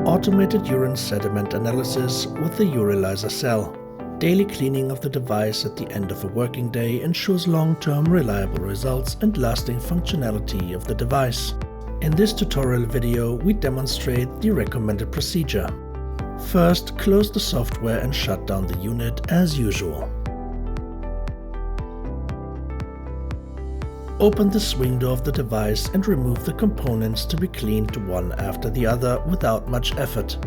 Automated urine sediment analysis with the Urilyzer cell. Daily cleaning of the device at the end of a working day ensures long-term reliable results and lasting functionality of the device. In this tutorial video, we demonstrate the recommended procedure. First, close the software and shut down the unit as usual. Open the swing door of the device and remove the components to be cleaned one after the other without much effort.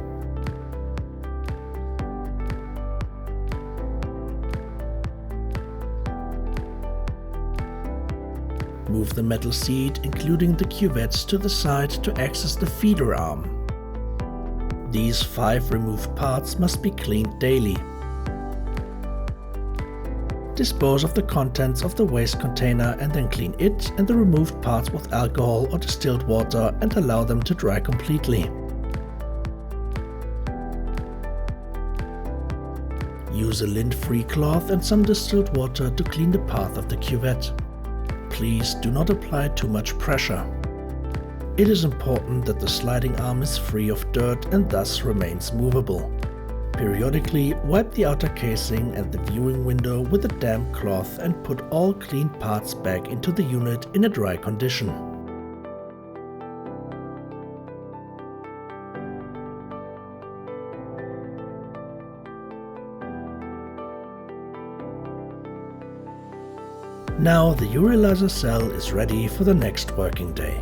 Move the metal seat, including the cuvettes, to the side to access the feeder arm. These 5 removed parts must be cleaned daily. Dispose of the contents of the waste container and then clean it and the removed parts with alcohol or distilled water and allow them to dry completely. Use a lint-free cloth and some distilled water to clean the path of the cuvette. Please do not apply too much pressure. It is important that the sliding arm is free of dirt and thus remains movable. Periodically, wipe the outer casing and the viewing window with a damp cloth and put all cleaned parts back into the unit in a dry condition. Now the Urilyzer cell is ready for the next working day.